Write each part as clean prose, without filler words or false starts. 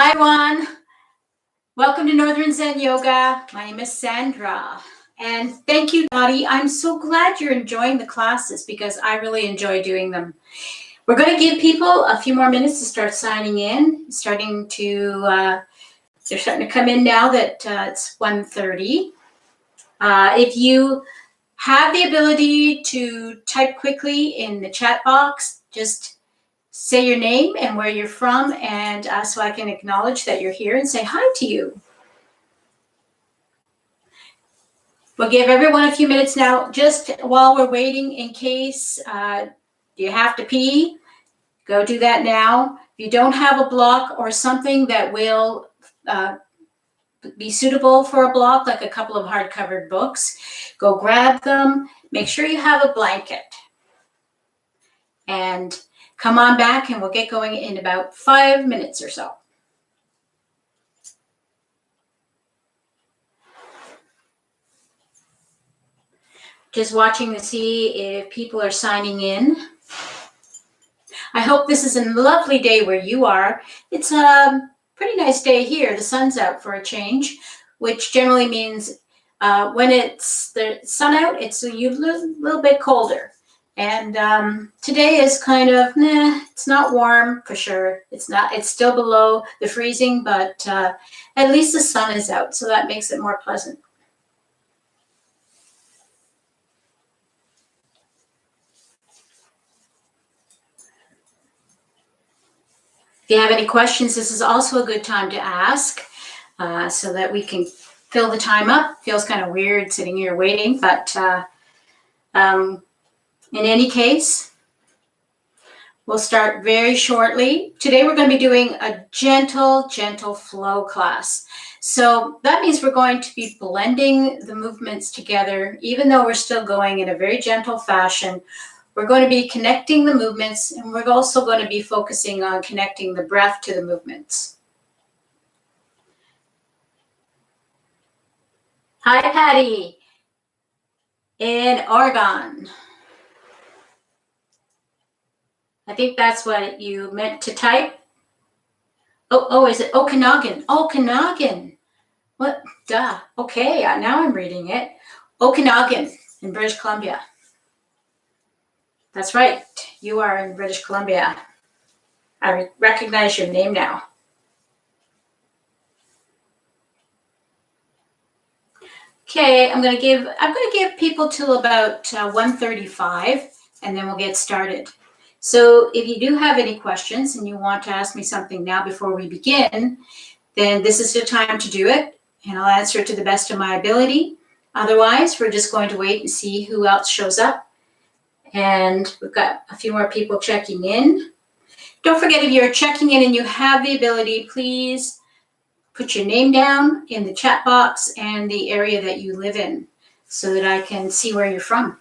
Hi, Juan. Welcome to Northern Zen Yoga. My name is Sandra. And thank you, Dottie. I'm so glad you're enjoying the classes because I really enjoy doing them. We're going to give people a few more minutes to start signing in. They're starting to come in now that it's 1:30. If you have the ability to type quickly in the chat box, just say your name and where you're from, and so I can acknowledge that you're here and say hi to you. We'll give everyone a few minutes now, just while we're waiting in case you have to pee, go do that now. If you don't have a block or something that will be suitable for a block, like a couple of hard-covered books, go grab them. Make sure you have a blanket. And come on back and we'll get going in about 5 minutes or so. Just watching to see if people are signing in. I hope this is a lovely day where you are. It's a pretty nice day here. The sun's out for a change, which generally means when it's the sun out, it's a little bit colder. And today is kind of, it's not warm for sure. It's still below the freezing, but at least the sun is out, so that makes it more pleasant. If you have any questions, this is also a good time to ask so that we can fill the time up. Feels kind of weird sitting here waiting, but in any case, we'll start very shortly. Today we're going to be doing a gentle flow class. So that means we're going to be blending the movements together, even though we're still going in a very gentle fashion. We're going to be connecting the movements, and we're also going to be focusing on connecting the breath to the movements. Hi, Patty, in Oregon. I think that's what you meant to type. Oh, is it Okanagan? Okanagan. What? Duh. Okay, now I'm reading it. Okanagan in British Columbia. That's right. You are in British Columbia. I recognize your name now. Okay, I'm going to give people till about 1:35, and then we'll get started. So if you do have any questions and you want to ask me something now before we begin, then this is the time to do it, and I'll answer it to the best of my ability. Otherwise, we're just going to wait and see who else shows up. And we've got a few more people checking in. Don't forget, if you're checking in and you have the ability, please put your name down in the chat box and the area that you live in so that I can see where you're from.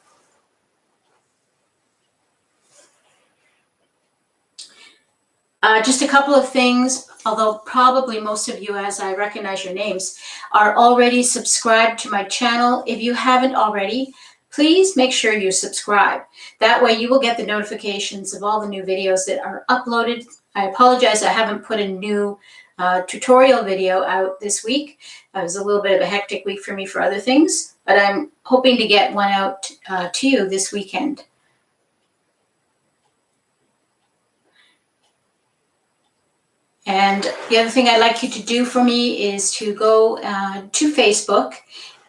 Just a couple of things, although probably most of you, as I recognize your names, are already subscribed to my channel. If you haven't already, please make sure you subscribe. That way you will get the notifications of all the new videos that are uploaded. I apologize, I haven't put a new tutorial video out this week. It was a little bit of a hectic week for me for other things, but I'm hoping to get one out to you this weekend. And the other thing I'd like you to do for me is to go to Facebook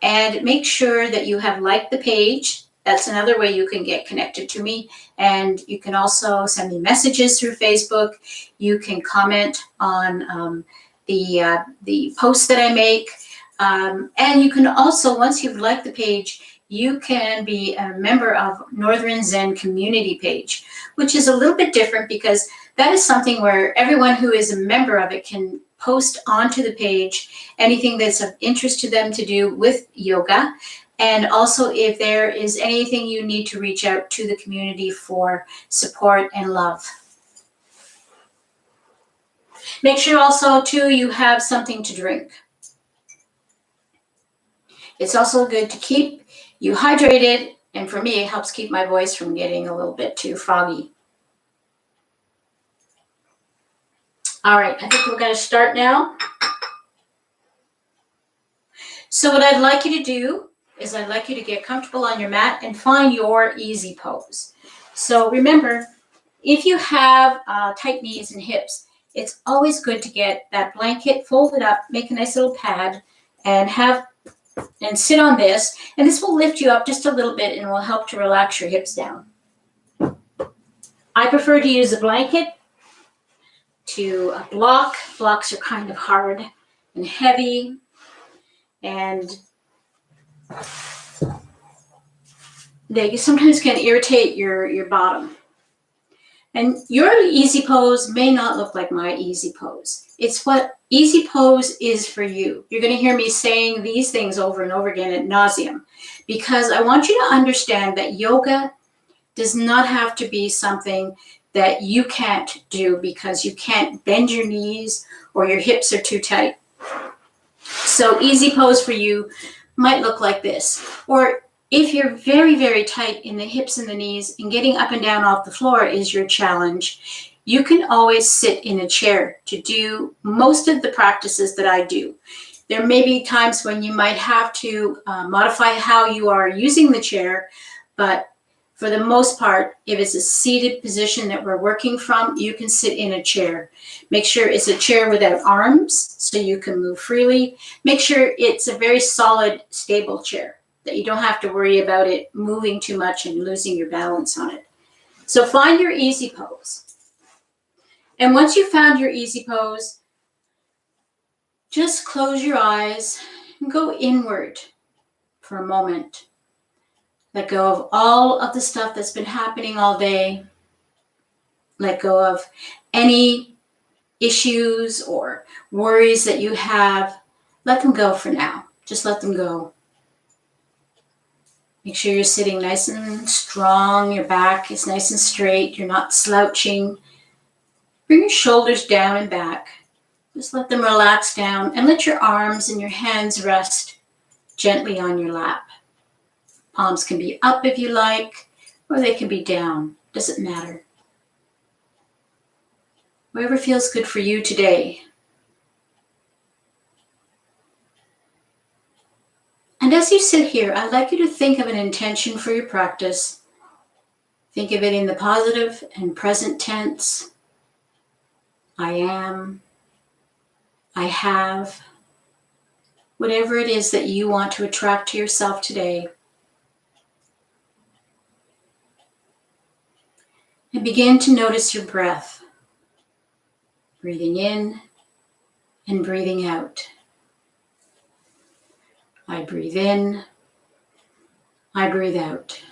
and make sure that you have liked the page. That's another way you can get connected to me. And you can also send me messages through Facebook. You can comment on the posts that I make. And you can also, once you've liked the page, you can be a member of Northern Zen community page, which is a little bit different because that is something where everyone who is a member of it can post onto the page anything that's of interest to them to do with yoga. And also if there is anything you need to reach out to the community for support and love. Make sure also too you have something to drink. It's also good to keep you hydrated, and for me it helps keep my voice from getting a little bit too foggy. All right, I think we're going to start now. So what I'd like you to do is I'd like you to get comfortable on your mat and find your easy pose. So remember, if you have tight knees and hips, it's always good to get that blanket folded up, make a nice little pad, and sit on this. And this will lift you up just a little bit and will help to relax your hips down. I prefer to use a blanket to block. Blocks are kind of hard and heavy, and they sometimes can irritate your bottom. And your easy pose may not look like my easy pose. It's what easy pose is for you. You're going to hear me saying these things over and over again ad nauseum, because I want you to understand that yoga does not have to be something that you can't do because you can't bend your knees or your hips are too tight. So easy pose for you might look like this. Or if you're very, very tight in the hips and the knees and getting up and down off the floor is your challenge, you can always sit in a chair to do most of the practices that I do. There may be times when you might have to modify how you are using the chair, but for the most part, if it's a seated position that we're working from, you can sit in a chair. Make sure it's a chair without arms so you can move freely. Make sure it's a very solid, stable chair, that you don't have to worry about it moving too much and losing your balance on it. So find your easy pose. And once you've found your easy pose, just close your eyes and go inward for a moment. Let go of all of the stuff that's been happening all day. Let go of any issues or worries that you have. Let them go for now. Just let them go. Make sure you're sitting nice and strong. Your back is nice and straight. You're not slouching. Bring your shoulders down and back. Just let them relax down and let your arms and your hands rest gently on your lap. Palms can be up if you like, or they can be down. Doesn't matter. Whatever feels good for you today. And as you sit here, I'd like you to think of an intention for your practice. Think of it in the positive and present tense. I am. I have. Whatever it is that you want to attract to yourself today. And begin to notice your breath. Breathing in and breathing out. I breathe in. I breathe out.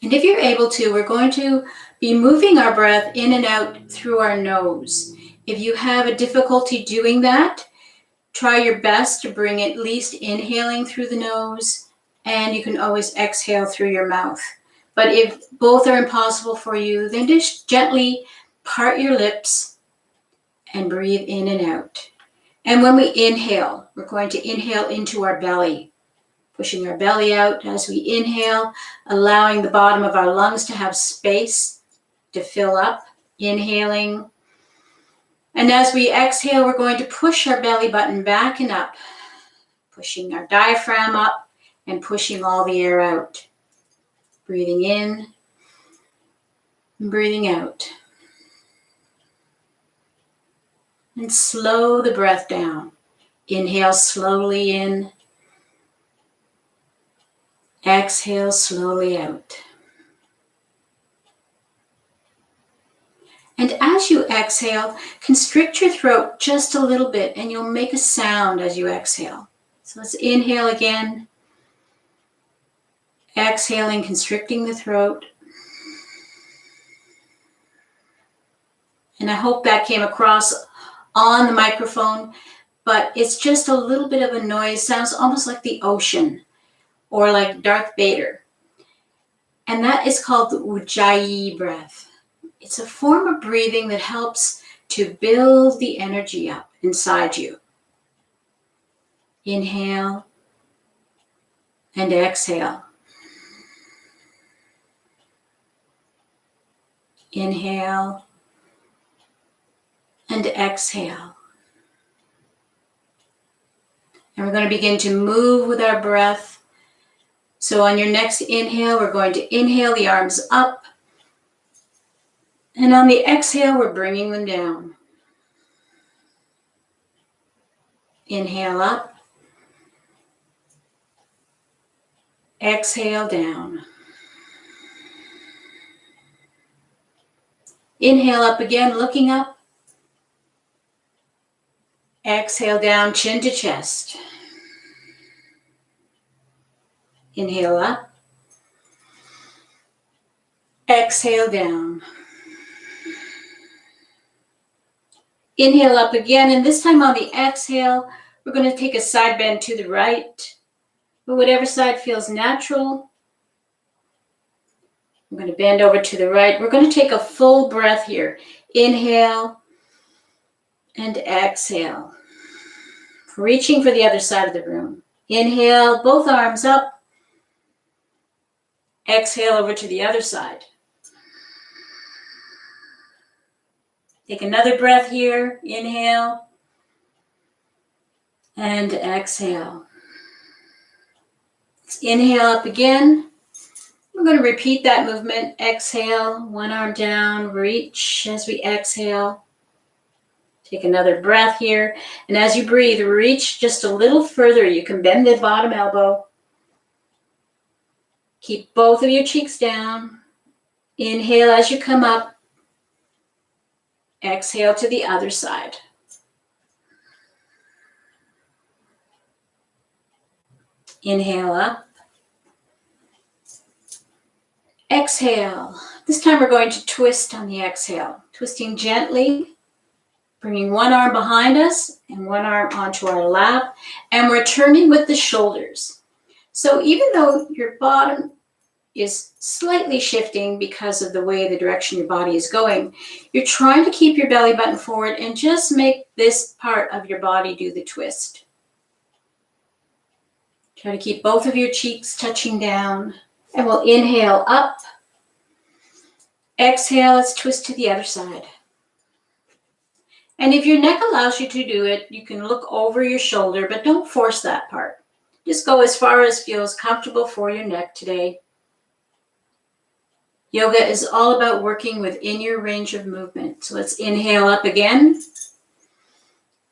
And if you're able to, we're going to be moving our breath in and out through our nose. If you have a difficulty doing that, try your best to bring at least inhaling through the nose, and you can always exhale through your mouth. But if both are impossible for you, then just gently part your lips and breathe in and out. And when we inhale, we're going to inhale into our belly, pushing our belly out as we inhale, allowing the bottom of our lungs to have space to fill up, inhaling. And as we exhale, we're going to push our belly button back and up, pushing our diaphragm up and pushing all the air out. Breathing in and breathing out. And slow the breath down. Inhale slowly in. Exhale slowly out. And as you exhale, constrict your throat just a little bit and you'll make a sound as you exhale. So let's inhale again. Exhaling, constricting the throat. And I hope that came across on the microphone, but it's just a little bit of a noise. Sounds almost like the ocean or like Darth Vader. And that is called the Ujjayi breath. It's a form of breathing that helps to build the energy up inside you. Inhale and exhale. Inhale and exhale. And we're going to begin to move with our breath. So on your next inhale, we're going to inhale the arms up. And on the exhale, we're bringing them down. Inhale up. Exhale down. Inhale up again, looking up. Exhale down, chin to chest. Inhale up. Exhale down. Inhale up again, and this time on the exhale, we're going to take a side bend to the right. But whatever side feels natural, I'm going to bend over to the right. We're going to take a full breath here. Inhale and exhale. Reaching for the other side of the room. Inhale, both arms up. Exhale over to the other side. Take another breath here. Inhale and exhale. Let's inhale up again. We're going to repeat that movement. Exhale, one arm down, reach as we exhale. Take another breath here. And as you breathe, reach just a little further. You can bend the bottom elbow. Keep both of your cheeks down. Inhale as you come up. Exhale to the other side. Inhale up. Exhale. This time we're going to twist on the exhale. Twisting gently, bringing one arm behind us and one arm onto our lap, and we're turning with the shoulders. So even though your bottom is slightly shifting because of the way the direction your body is going, you're trying to keep your belly button forward and just make this part of your body do the twist. Try to keep both of your cheeks touching down, and we'll inhale up. Exhale, let's twist to the other side. And if your neck allows you to do it, you can look over your shoulder, but don't force that part. Just go as far as feels comfortable for your neck today. Yoga is all about working within your range of movement. So let's inhale up again.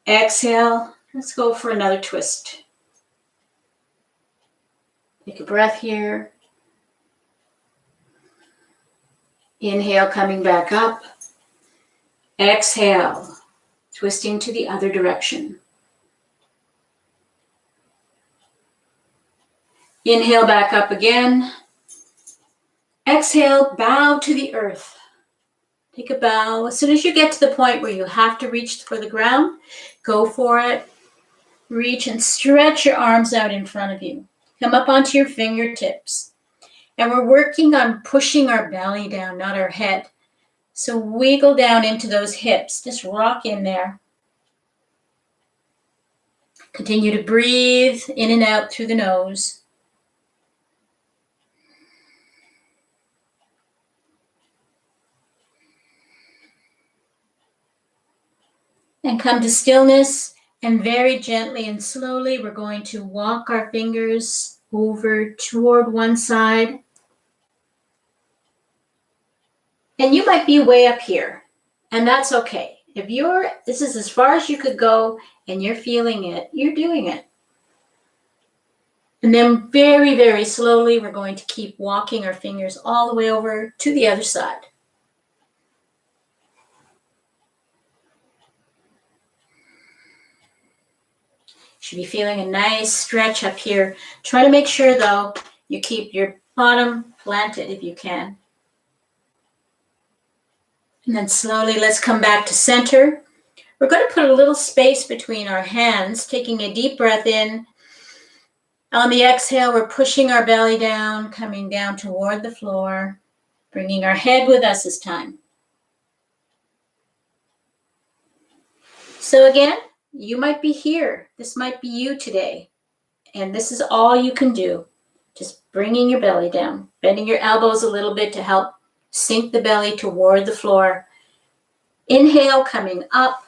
Exhale. Let's go for another twist. Take a breath here. Inhale, coming back up. Exhale, twisting to the other direction. Inhale, back up again. Exhale, bow to the earth. Take a bow. As soon as you get to the point where you have to reach for the ground, go for it. Reach and stretch your arms out in front of you. Come up onto your fingertips. And we're working on pushing our belly down, not our head. So wiggle down into those hips. Just rock in there. Continue to breathe in and out through the nose. And come to stillness, and very gently and slowly we're going to walk our fingers over toward one side. And you might be way up here, and that's okay. If this is as far as you could go and you're feeling it, you're doing it. And then very, very slowly we're going to keep walking our fingers all the way over to the other side. Should be feeling a nice stretch up here. Try to make sure, though, you keep your bottom planted if you can. And then slowly, let's come back to center. We're going to put a little space between our hands, taking a deep breath in. On the exhale, we're pushing our belly down, coming down toward the floor, bringing our head with us this time. So again, you might be here. This might be you today. And this is all you can do. Just bringing your belly down, bending your elbows a little bit to help sink the belly toward the floor. Inhale, coming up.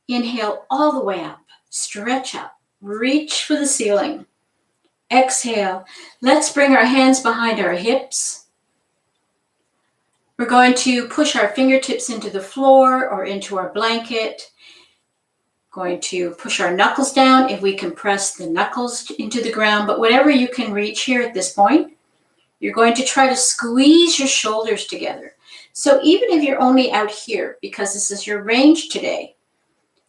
Inhale all the way up. Stretch up. Reach for the ceiling. Exhale. Let's bring our hands behind our hips. We're going to push our fingertips into the floor or into our blanket. Going to push our knuckles down. If we can press the knuckles into the ground, but whatever you can reach here at this point, you're going to try to squeeze your shoulders together. So even if you're only out here, because this is your range today,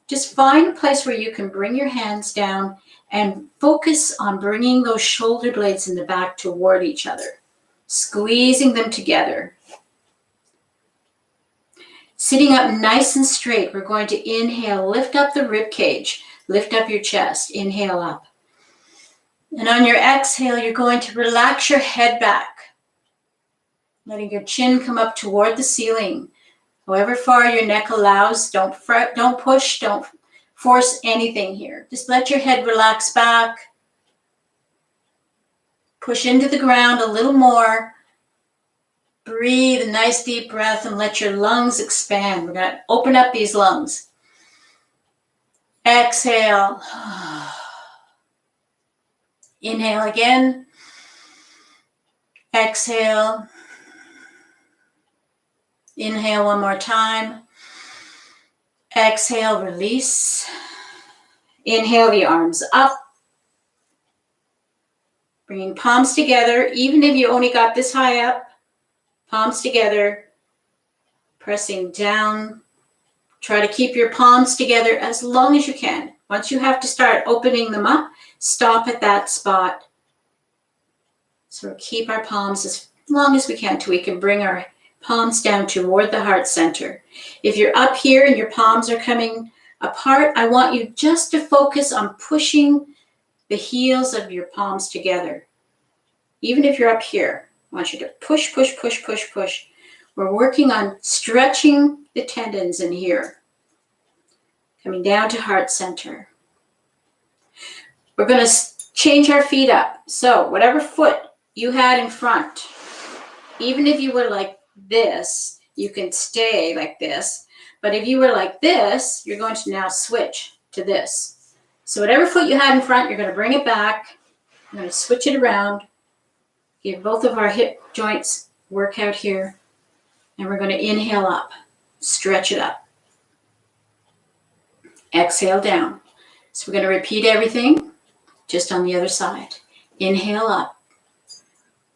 just find a place where you can bring your hands down and focus on bringing those shoulder blades in the back toward each other, squeezing them together. Sitting up nice and straight, we're going to inhale, lift up the rib cage, lift up your chest, inhale up. And on your exhale, you're going to relax your head back, letting your chin come up toward the ceiling. However far your neck allows, don't fret, don't push, don't force anything here. Just let your head relax back. Push into the ground a little more. Breathe a nice deep breath and let your lungs expand. We're going to open up these lungs. Exhale. Inhale again. Exhale. Inhale one more time. Exhale, release. Inhale the arms up. Bringing palms together, even if you only got this high up. Palms together, pressing down. Try to keep your palms together as long as you can. Once you have to start opening them up, stop at that spot. So keep our palms as long as we can till we can bring our palms down toward the heart center. If you're up here and your palms are coming apart, I want you just to focus on pushing the heels of your palms together. Even if you're up here, I want you to push, push, push, push, push. We're working on stretching the tendons in here. Coming down to heart center. We're going to change our feet up. So whatever foot you had in front, even if you were like this, you can stay like this. But if you were like this, you're going to now switch to this. So whatever foot you had in front, you're going to bring it back. I'm going to switch it around. Give both of our hip joints work out here. And we're going to inhale up. Stretch it up. Exhale down. So we're going to repeat everything just on the other side. Inhale up.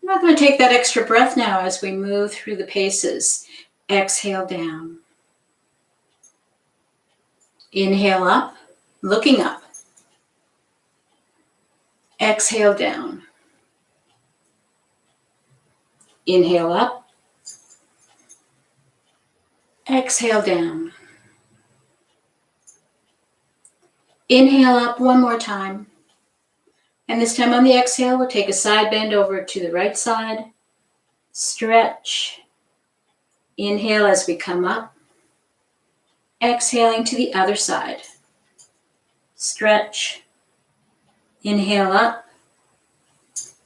I'm not going to take that extra breath now as we move through the paces. Exhale down. Inhale up, looking up. Exhale down. Inhale up. Exhale down. Inhale up one more time. And this time on the exhale, we'll take a side bend over to the right side. Stretch. Inhale as we come up. Exhaling to the other side. Stretch. Inhale up.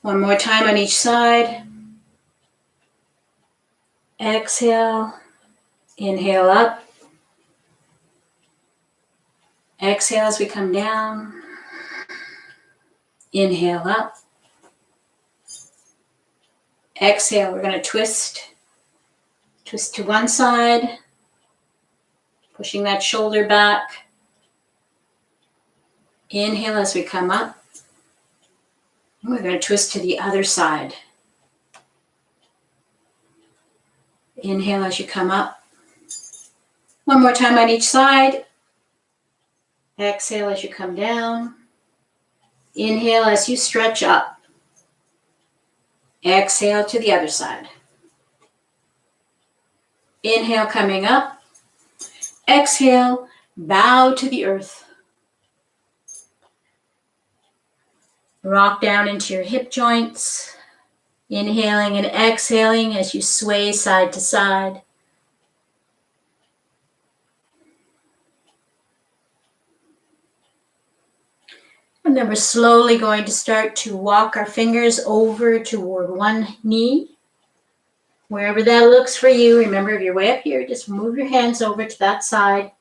One more time on each side. Exhale. Inhale up. Exhale as we come down. Inhale up. Exhale, we're going to twist. Twist to one side. Pushing that shoulder back. Inhale as we come up. And we're going to twist to the other side. Inhale as you come up. One more time on each side. Exhale as you come down. Inhale as you stretch up. Exhale to the other side. Inhale coming up. Exhale, bow to the earth. Rock down into your hip joints. Inhaling and exhaling as you sway side to side. And then we're slowly going to start to walk our fingers over toward one knee. Wherever that looks for you, remember if you're way up here, just move your hands over to that side.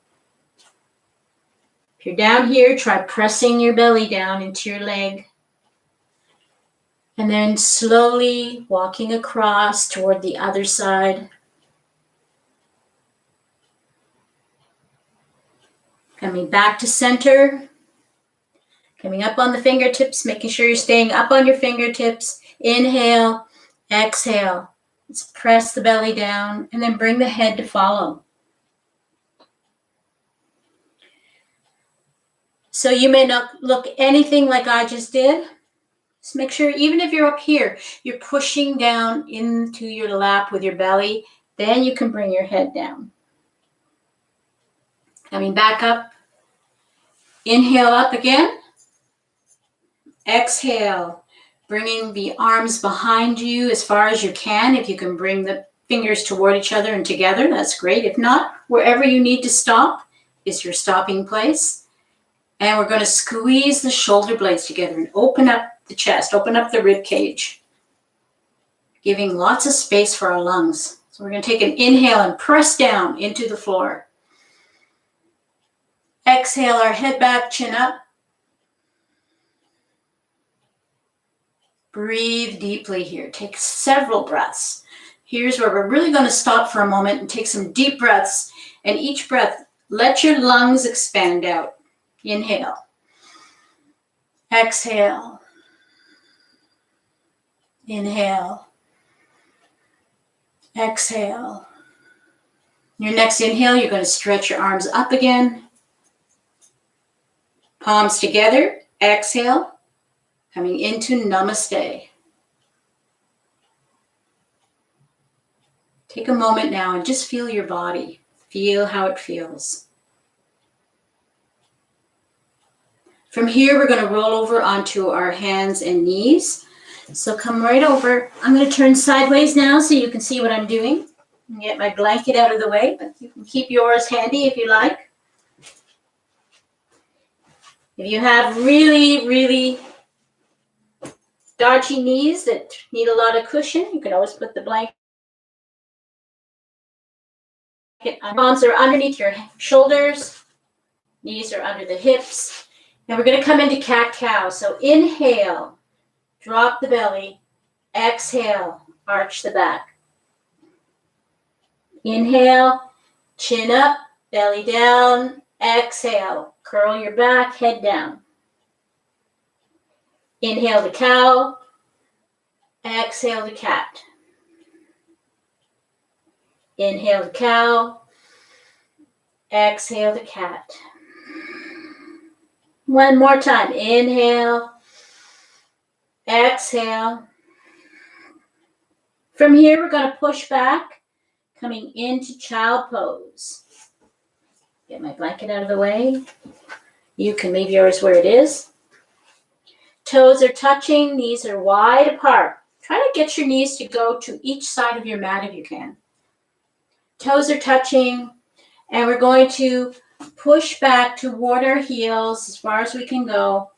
If you're down here, try pressing your belly down into your leg. And then slowly walking across toward the other side. Coming back to center. Coming up on the fingertips, making sure you're staying up on your fingertips. Inhale, exhale. Let's press the belly down and then bring the head to follow. So you may not look anything like I just did. Just make sure, even if you're up here, you're pushing down into your lap with your belly. Then you can bring your head down. Coming back up. Inhale up again. Exhale. Bringing the arms behind you as far as you can. If you can bring the fingers toward each other and together, that's great. If not, wherever you need to stop is your stopping place. And we're going to squeeze the shoulder blades together and open up the chest, open up the rib cage, giving lots of space for our lungs. So we're going to take an inhale and press down into the floor. Exhale our head back, chin up. Breathe deeply here. Take several breaths. Here's where we're really going to stop for a moment and take some deep breaths. And each breath, let your lungs expand out. Inhale. Exhale. Inhale. Exhale. Your next inhale, you're going to stretch your arms up again. Palms together. Exhale. Coming into Namaste. Take a moment now and just feel your body. Feel how it feels. From here, we're going to roll over onto our hands and knees. So come right over. I'm going to turn sideways now so you can see what I'm doing. And get my blanket out of the way, but you can keep yours handy if you like. If you have really, really dodgy knees that need a lot of cushion, you can always put the blanket. Palms are underneath your shoulders. Knees are under the hips. Now we're going to come into cat-cow. So inhale, drop the belly. Exhale, arch the back. Inhale, chin up, belly down. Exhale, curl your back, head down. Inhale the cow. Exhale the cat. Inhale the cow. Exhale the cat. One more time. Inhale. Exhale. From here, we're going to push back, coming into child pose. Get my blanket out of the way. You can leave yours where it is. Toes are touching, knees are wide apart. Try to get your knees to go to each side of your mat if you can. Toes are touching, and we're going to push back toward our heels as far as we can go.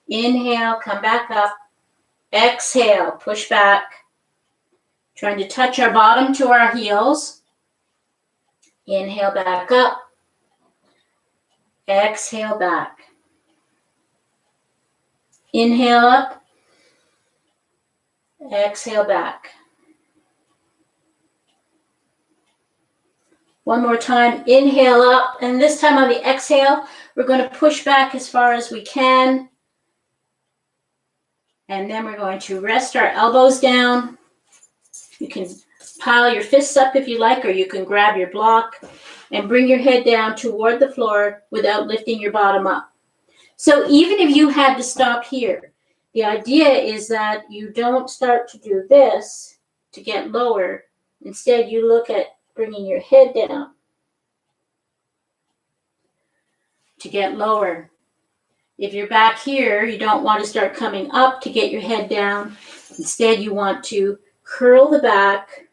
Inhale, come back up. Exhale, push back. Trying to touch our bottom to our heels. Inhale, back up. Exhale, back. Inhale up. Exhale, back. One more time. Inhale up. And this time on the exhale, we're going to push back as far as we can. And then we're going to rest our elbows down. You can pile your fists up if you like, or you can grab your block and bring your head down toward the floor without lifting your bottom up. So even if you had to stop here, the idea is that you don't start to do this to get lower. Instead, you look at bringing your head down to get lower. If you're back here, you don't want to start coming up to get your head down. Instead, you want to curl the back,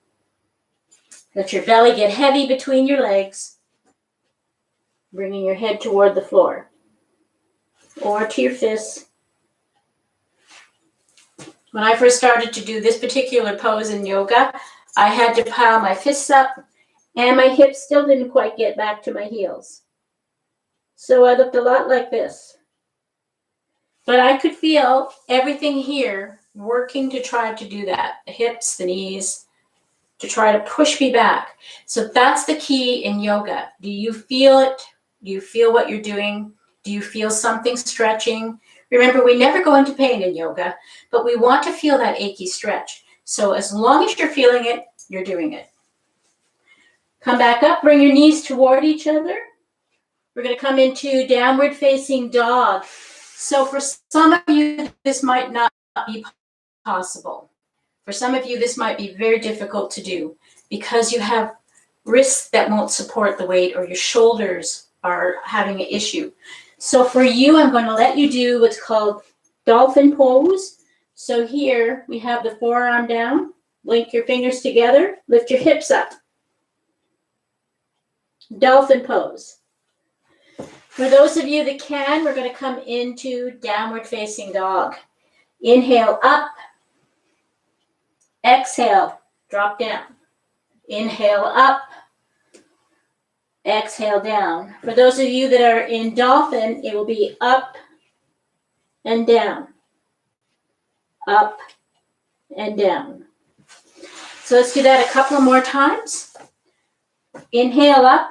let your belly get heavy between your legs, bringing your head toward the floor or to your fists. When I first started to do this particular pose in yoga, I had to pile my fists up and my hips still didn't quite get back to my heels. So I looked a lot like this. But I could feel everything here working to try to do that. The hips, the knees, to try to push me back. So that's the key in yoga. Do you feel it? Do you feel what you're doing? Do you feel something stretching? Remember, we never go into pain in yoga, but we want to feel that achy stretch. So as long as you're feeling it, you're doing it. Come back up, bring your knees toward each other. We're going to come into downward facing dog. So for some of you, this might not be possible. For some of you, this might be very difficult to do because you have wrists that won't support the weight or your shoulders are having an issue. So for you, I'm going to let you do what's called dolphin pose. So here we have the forearm down, link your fingers together, lift your hips up. Dolphin pose. For those of you that can, we're going to come into downward facing dog. Inhale up, exhale, drop down. Inhale up, exhale down. For those of you that are in dolphin, it will be up and down, up and down. So let's do that a couple more times. Inhale up,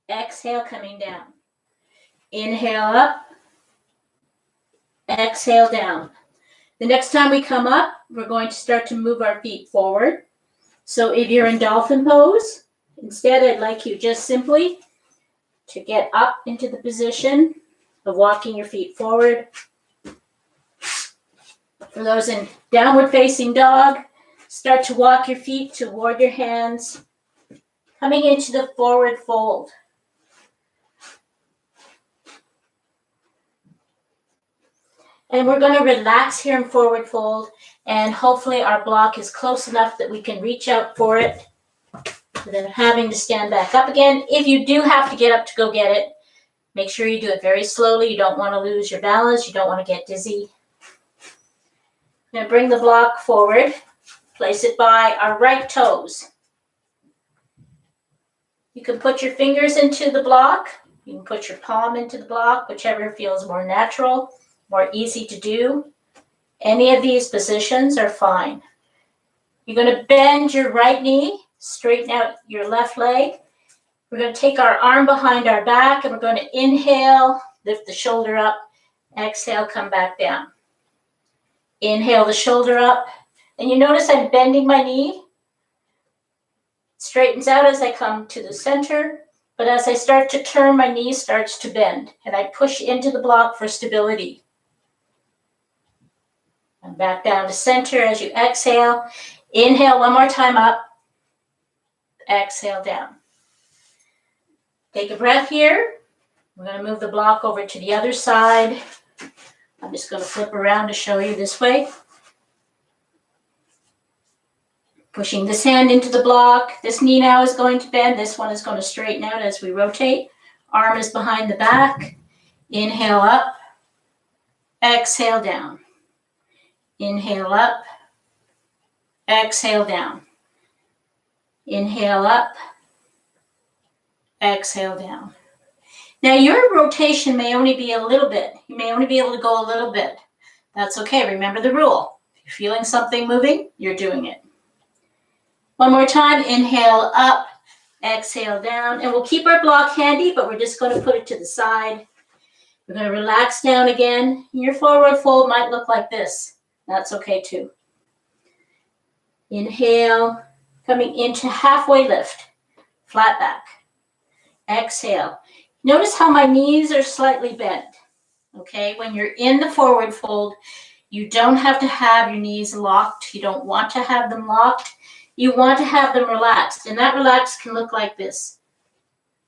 exhale coming down. Inhale up, exhale down. The next time we come up, we're going to start to move our feet forward. So if you're in dolphin pose, instead I'd like you just simply to get up into the position of walking your feet forward. For those in downward facing dog, start to walk your feet toward your hands, coming into the forward fold. And we're going to relax here in forward fold, and hopefully our block is close enough that we can reach out for it without having to stand back up again. If you do have to get up to go get it, make sure you do it very slowly. You don't want to lose your balance. You don't want to get dizzy. I'm going to bring the block forward, place it by our right toes. You can put your fingers into the block. You can put your palm into the block, whichever feels more natural, more easy to do. Any of these positions are fine. You're going to bend your right knee, straighten out your left leg. We're going to take our arm behind our back and we're going to inhale, lift the shoulder up, exhale, come back down. Inhale the shoulder up, and you notice I'm bending my knee. Straightens out as I come to the center, but as I start to turn, my knee starts to bend, and I push into the block for stability. And back down to center as you exhale. Inhale one more time up, exhale down. Take a breath here. We're going to move the block over to the other side. I'm just going to flip around to show you this way. Pushing this hand into the block. This knee now is going to bend. This one is going to straighten out as we rotate. Arm is behind the back. Inhale up. Exhale down. Inhale up. Exhale down. Inhale up. Exhale down. Now your rotation may only be a little bit. You may only be able to go a little bit. That's okay. Remember the rule. If you're feeling something moving, you're doing it. One more time. Inhale up. Exhale down. And we'll keep our block handy, but we're just going to put it to the side. We're going to relax down again. Your forward fold might look like this. That's okay too. Inhale. Coming into halfway lift. Flat back. Exhale. Notice how my knees are slightly bent. Okay, when you're in the forward fold, you don't have to have your knees locked. You don't want to have them locked. You want to have them relaxed, and that relaxed can look like this.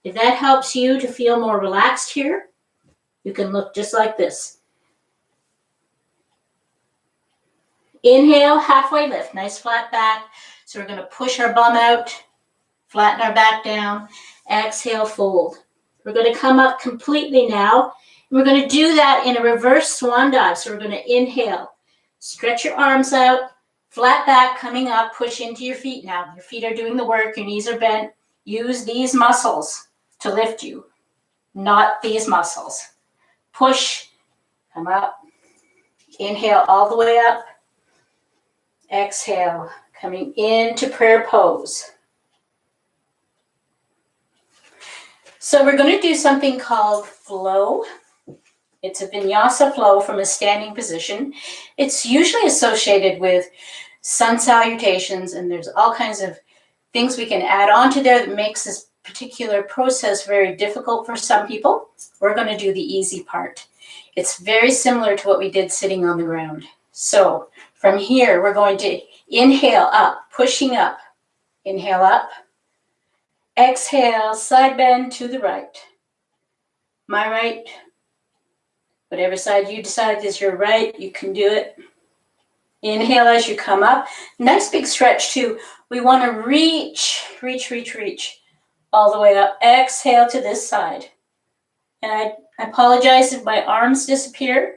If that helps you to feel more relaxed here, you can look just like this. Inhale, halfway lift, nice flat back. So we're going to push our bum out, flatten our back down. Exhale, fold. We're going to come up completely now. We're going to do that in a reverse swan dive. So we're going to inhale, stretch your arms out, flat back, coming up, push into your feet now. Your feet are doing the work, your knees are bent. Use these muscles to lift you. not these muscles. Push, come up, inhale all the way up, exhale, coming into prayer pose. So we're going to do something called flow. It's a vinyasa flow from a standing position. It's usually associated with sun salutations, and there's all kinds of things we can add on to there that makes this particular process very difficult for some people. We're going to do the easy part. It's very similar to what we did sitting on the ground. So from here, we're going to inhale up, pushing up. Inhale up. Exhale, side bend to the right. My right, whatever side you decide is your right, you can do it. Inhale as you come up. Nice big stretch too. We want to reach all the way up. Exhale to this side. And I apologize if my arms disappear.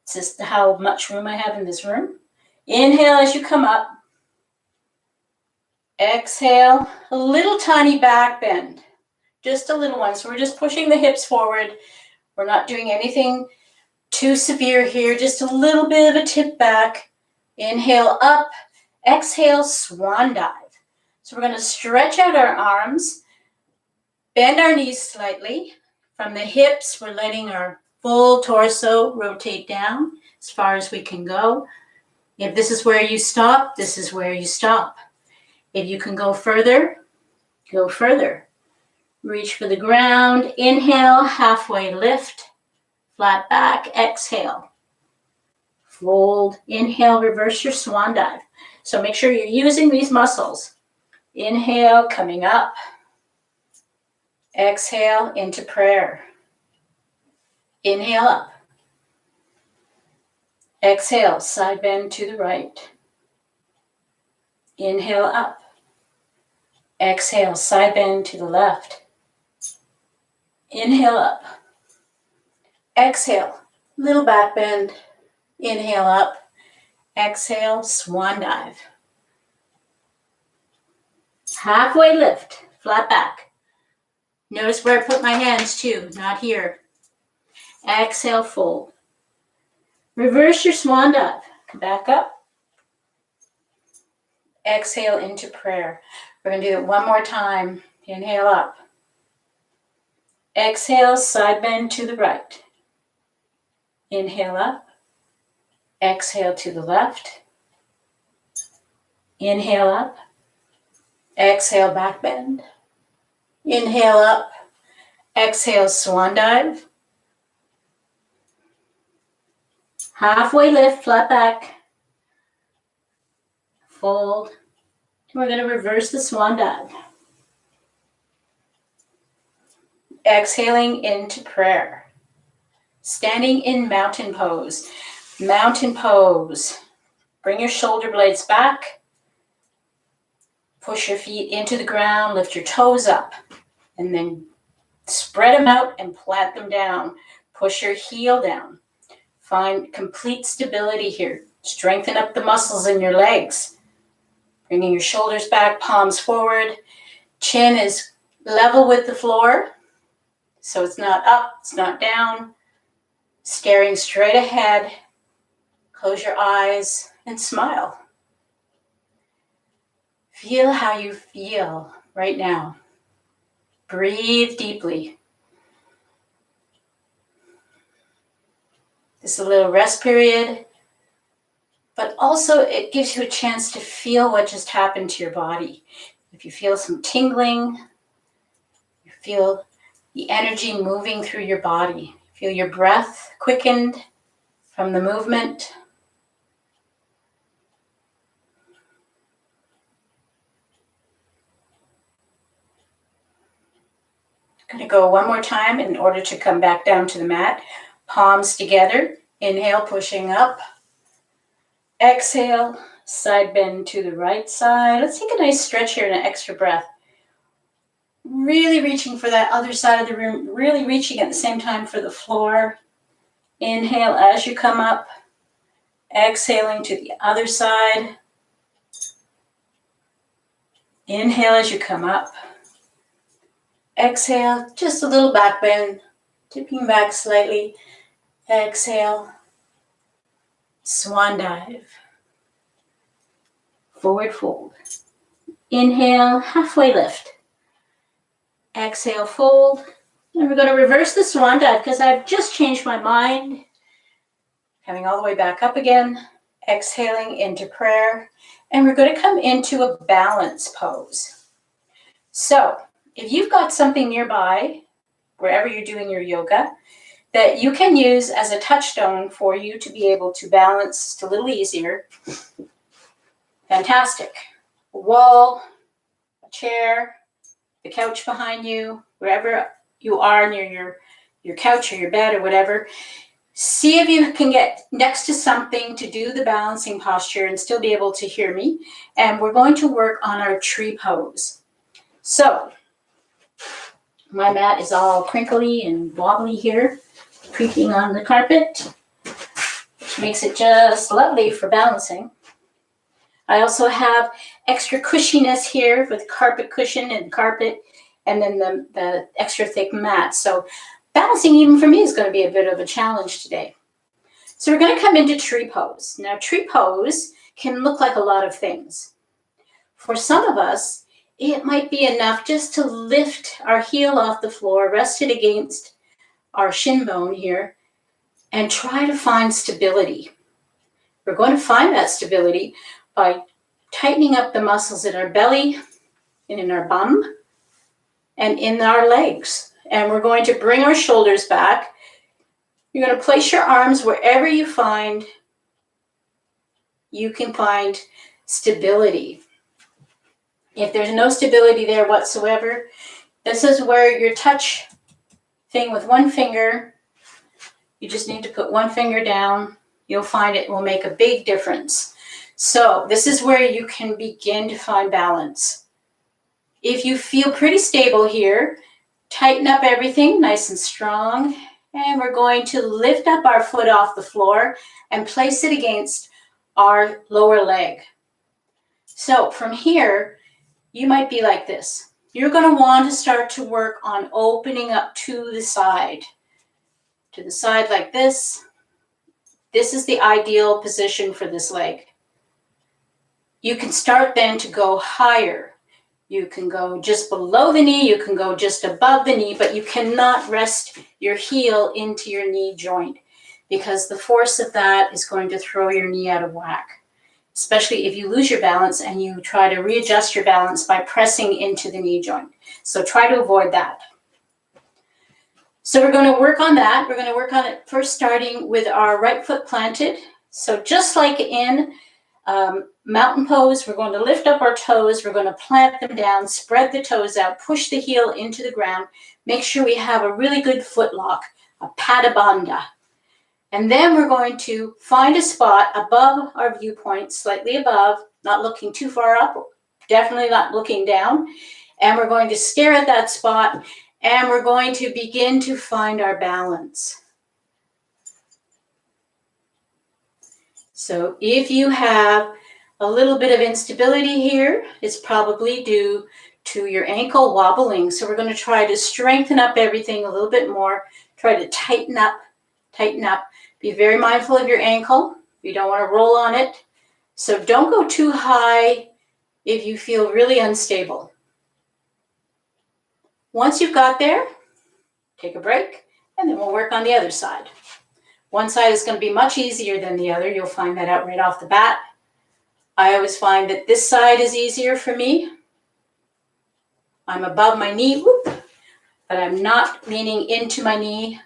It's just how much room I have in this room. Inhale as you come up. Exhale, a little tiny back bend. Just a little one. So we're just pushing the hips forward. We're not doing anything too severe here. Just a little bit of a tip back. Inhale up. Exhale, swan dive. So we're going to stretch out our arms. Bend our knees slightly. From the hips, we're letting our full torso rotate down as far as we can go. If this is where you stop, this is where you stop. If you can go further, go further. Reach for the ground. Inhale, halfway lift. Flat back. Exhale. Fold. Inhale, reverse your swan dive. So make sure you're using these muscles. Inhale, coming up. Exhale, into prayer. Inhale up. Exhale, side bend to the right. Inhale up. Exhale, side bend to the left. Inhale up. Exhale, little back bend. Inhale up. Exhale, swan dive. Halfway lift, flat back. Notice where I put my hands too, not here. Exhale, fold. Reverse your swan dive. Come back up. Exhale into prayer. We're going to do it one more time. Inhale up. Exhale, side bend to the right. Inhale up. Exhale to the left. Inhale up. Exhale, back bend. Inhale up. Exhale, swan dive. Halfway lift, flat back. Fold. We're going to reverse the swan dive. Exhaling into prayer. Standing in mountain pose. Mountain pose. Bring your shoulder blades back. Push your feet into the ground. Lift your toes up. And then spread them out and plant them down. Push your heel down. Find complete stability here. Strengthen up the muscles in your legs. Bringing your shoulders back, palms forward. Chin is level with the floor. So it's not up, it's not down. Staring straight ahead. Close your eyes and smile. Feel how you feel right now. Breathe deeply. This is a little rest period, but also it gives you a chance to feel what just happened to your body. If you feel some tingling, you feel the energy moving through your body. Feel your breath quickened from the movement. I'm going to go one more time in order to come back down to the mat. Palms together. Inhale, pushing up. Exhale, side bend to the right side. Let's take a nice stretch here and an extra breath. Really reaching for that other side of the room. Really reaching at the same time for the floor. Inhale as you come up. Exhaling to the other side. Inhale as you come up. Exhale, just a little back bend, tipping back slightly. Exhale, swan dive, forward fold. Inhale, halfway lift. Exhale, fold. And we're going to reverse the swan dive because I've just changed my mind. Coming all the way back up again. Exhaling into prayer. And we're going to come into a balance pose. So if you've got something nearby, wherever you're doing your yoga, that you can use as a touchstone for you to be able to balance just a little easier, fantastic. A wall, a chair, the couch behind you, wherever you are near your couch or your bed or whatever, see if you can get next to something to do the balancing posture and still be able to hear me. And we're going to work on our tree pose. So my mat is all crinkly and wobbly here, creaking on the carpet, which makes it just lovely for balancing. I also have extra cushiness here with carpet cushion and carpet, and then the extra thick mat. So balancing even for me is going to be a bit of a challenge today. So we're going to come into tree pose. Now tree pose can look like a lot of things. For some of us, it might be enough just to lift our heel off the floor, rest it against our shin bone here, and try to find stability. We're going to find that stability by tightening up the muscles in our belly and in our bum and in our legs. And we're going to bring our shoulders back. You're going to place your arms wherever you can find stability. If there's no stability there whatsoever, this is where your touch thing with one finger, you just need to put one finger down. You'll find it will make a big difference. So this is where you can begin to find balance. If you feel pretty stable here, tighten up everything nice and strong. And we're going to lift up our foot off the floor and place it against our lower leg. So from here, you might be like this. You're going to want to start to work on opening up to the side like this. This is the ideal position for this leg. You can start then to go higher. You can go just below the knee, you can go just above the knee, but you cannot rest your heel into your knee joint because the force of that is going to throw your knee out of whack, especially if you lose your balance and you try to readjust your balance by pressing into the knee joint. So try to avoid that. So we're going to work on that. We're going to work on it first starting with our right foot planted. So just like in mountain pose, we're going to lift up our toes, we're going to plant them down, spread the toes out, push the heel into the ground, make sure we have a really good foot lock, a pada bandha. And then we're going to find a spot above our viewpoint, slightly above, not looking too far up, definitely not looking down. And we're going to stare at that spot and we're going to begin to find our balance. So if you have a little bit of instability here, it's probably due to your ankle wobbling. So we're going to try to strengthen up everything a little bit more, try to tighten up. Be very mindful of your ankle. You don't want to roll on it. So don't go too high if you feel really unstable. Once you've got there, take a break, and then we'll work on the other side. One side is going to be much easier than the other. You'll find that out right off the bat. I always find that this side is easier for me. I'm above my knee, but I'm not leaning into my knee.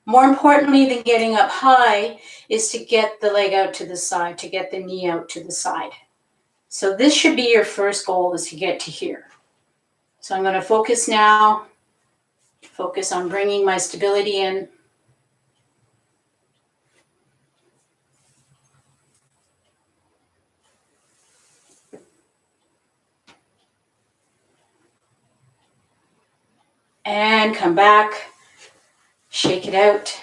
More importantly than getting up high is to get the leg out to the side, to get the knee out to the side. So this should be your first goal, is to get to here. So I'm going to focus now, focus on bringing my stability in. And come back, shake it out.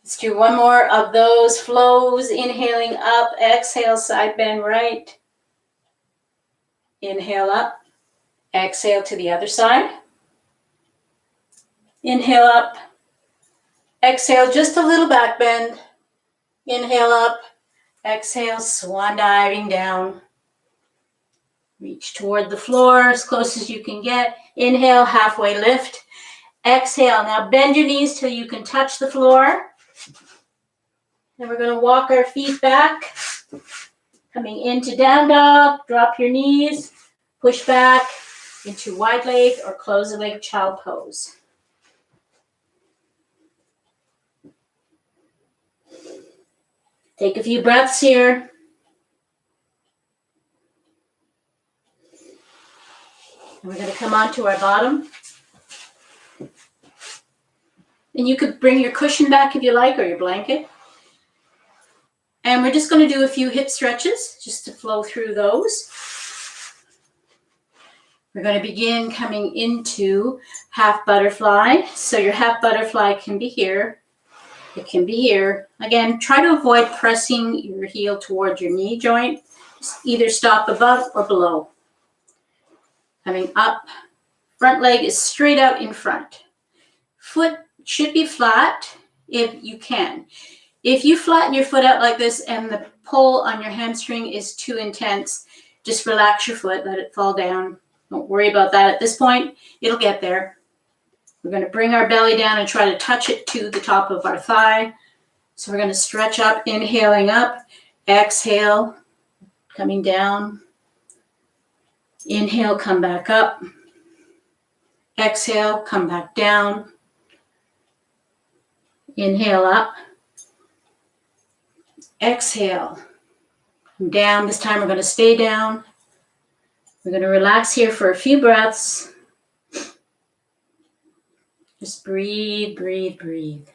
Let's do one more of those flows, inhaling up, exhale, side bend right. Inhale up, Exhale to the other side. Inhale up. Exhale, just a little back bend. Inhale up. Exhale, swan diving down. Reach toward the floor as close as you can get. Inhale, halfway lift. Exhale. Now bend your knees till you can touch the floor. Then we're going to walk our feet back. Coming into down dog. Drop your knees. Push back into wide leg or close the leg child pose. Take a few breaths here. And we're going to come onto our bottom. And you could bring your cushion back if you like, or your blanket. And we're just going to do a few hip stretches just to flow through those. We're going to begin coming into half butterfly. So your half butterfly can be here. It can be here. Again, try to avoid pressing your heel towards your knee joint. Just either stop above or below. Coming up, front leg is straight out in front. Foot should be flat if you can. If you flatten your foot out like this and the pull on your hamstring is too intense, just relax your foot, let it fall down. Don't worry about that at this point. It'll get there. We're going to bring our belly down and try to touch it to the top of our thigh. So we're going to stretch up, inhaling up, exhale, coming down. Inhale, come back up. Exhale, come back down. Inhale up. Exhale, come down. This time we're going to stay down. We're going to relax here for a few breaths. Just breathe, breathe, breathe.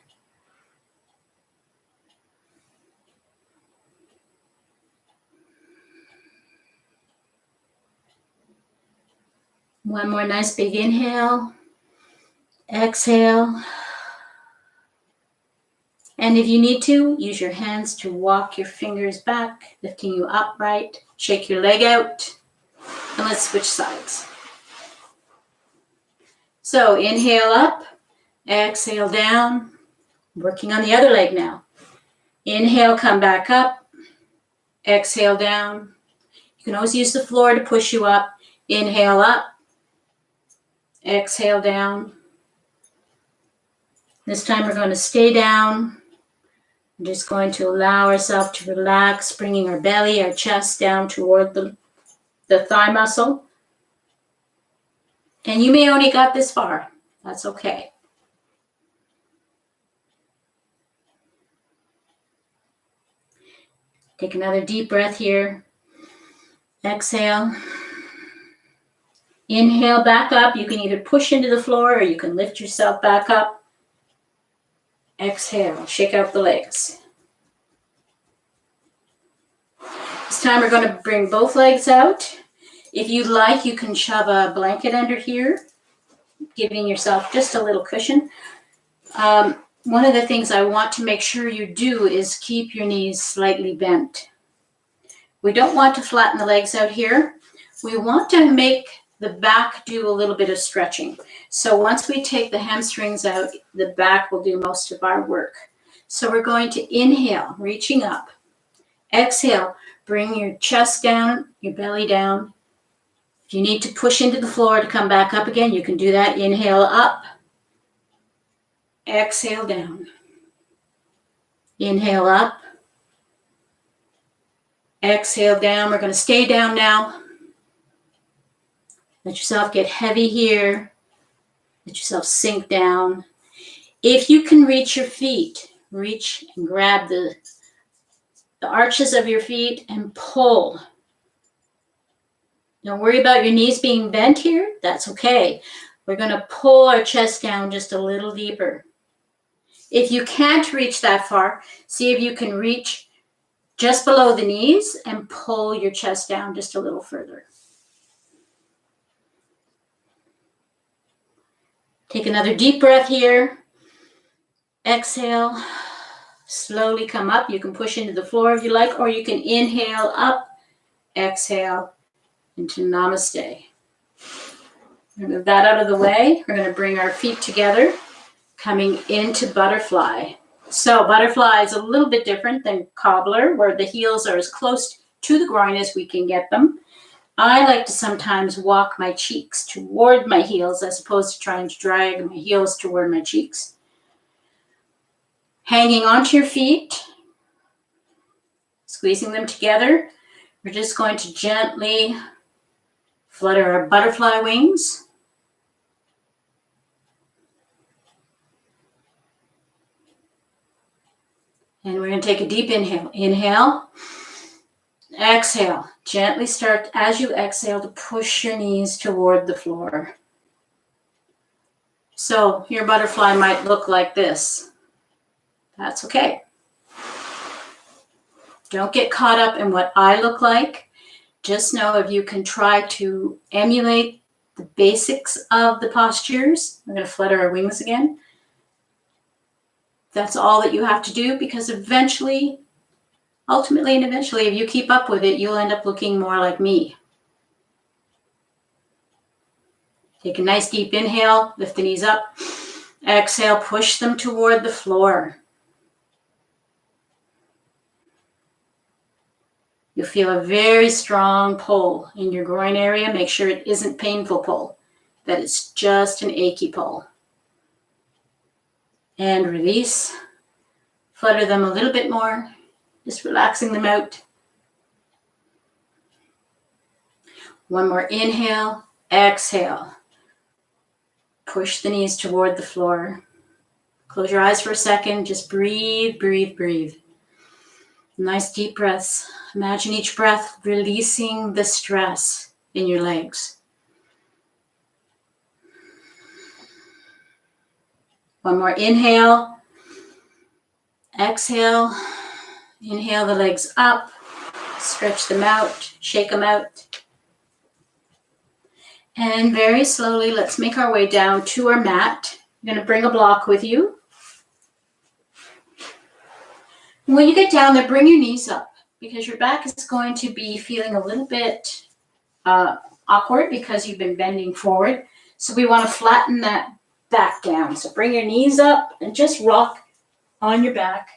One more nice big inhale. Exhale. And if you need to, use your hands to walk your fingers back, lifting you upright. Shake your leg out. And let's switch sides. So inhale up, exhale down. Working on the other leg now. Inhale, come back up. Exhale down. You can always use the floor to push you up. Inhale up. Exhale down. This time we're going to stay down. We're just going to allow ourselves to relax, bringing our belly, our chest down toward the thigh muscle. And you may only got this far. That's okay. Take another deep breath here. Exhale. Inhale back up. You can either push into the floor or you can lift yourself back up. Exhale. Shake out the legs. This time we're going to bring both legs out. If you'd like, you can shove a blanket under here, giving yourself just a little cushion. One of the things I want to make sure you do is keep your knees slightly bent. We don't want to flatten the legs out here. We want to make the back do a little bit of stretching. So once we take the hamstrings out, the back will do most of our work. So we're going to inhale, reaching up. Exhale, bring your chest down, your belly down. If you need to push into the floor to come back up again, you can do that. Inhale up. Exhale down. Inhale up. Exhale down. We're going to stay down now. Let yourself get heavy here. Let yourself sink down. If you can reach your feet, reach and grab the arches of your feet and pull. Don't worry about your knees being bent here. That's okay. We're going to pull our chest down just a little deeper. If you can't reach that far, see if you can reach just below the knees and pull your chest down just a little further. Take another deep breath here. Exhale. Slowly come up. You can push into the floor if you like, or you can inhale up, exhale into namaste. Move that out of the way. We're going to bring our feet together, coming into butterfly. So butterfly is a little bit different than cobbler, where the heels are as close to the groin as we can get them. I like to sometimes walk my cheeks toward my heels as opposed to trying to drag my heels toward my cheeks. Hanging onto your feet, squeezing them together. We're just going to gently flutter our butterfly wings. And we're going to take a deep inhale. Inhale. Exhale. Gently start, as you exhale, to push your knees toward the floor. So your butterfly might look like this. That's okay. Don't get caught up in what I look like. Just know if you can try to emulate the basics of the postures. We're going to flutter our wings again. That's all that you have to do, because ultimately and eventually, if you keep up with it, you'll end up looking more like me. Take a nice deep inhale, lift the knees up. Exhale, push them toward the floor. You'll feel a very strong pull in your groin area. Make sure it isn't painful pull, that it's just an achy pull. And release. Flutter them a little bit more, just relaxing them out. One more inhale, exhale. Push the knees toward the floor. Close your eyes for a second, just breathe, breathe, breathe. Nice deep breaths. Imagine each breath releasing the stress in your legs. One more inhale. Exhale. Inhale the legs up. Stretch them out. Shake them out. And very slowly, let's make our way down to our mat. You're going to bring a block with you. When you get down there, bring your knees up, because your back is going to be feeling a little bit awkward because you've been bending forward. So we want to flatten that back down. So bring your knees up and just rock on your back.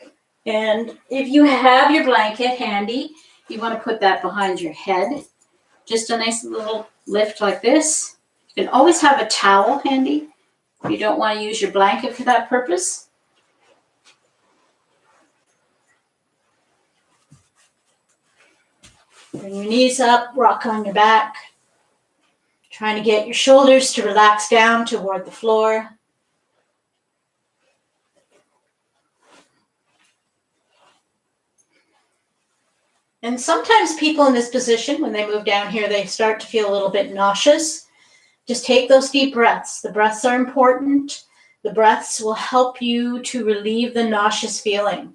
And if you have your blanket handy, you want to put that behind your head. Just a nice little lift like this. You can always have a towel handy if you don't want to use your blanket for that purpose. Bring your knees up, rock on your back. Trying to get your shoulders to relax down toward the floor. And sometimes people in this position, when they move down here, they start to feel a little bit nauseous. Just take those deep breaths. The breaths are important. The breaths will help you to relieve the nauseous feeling.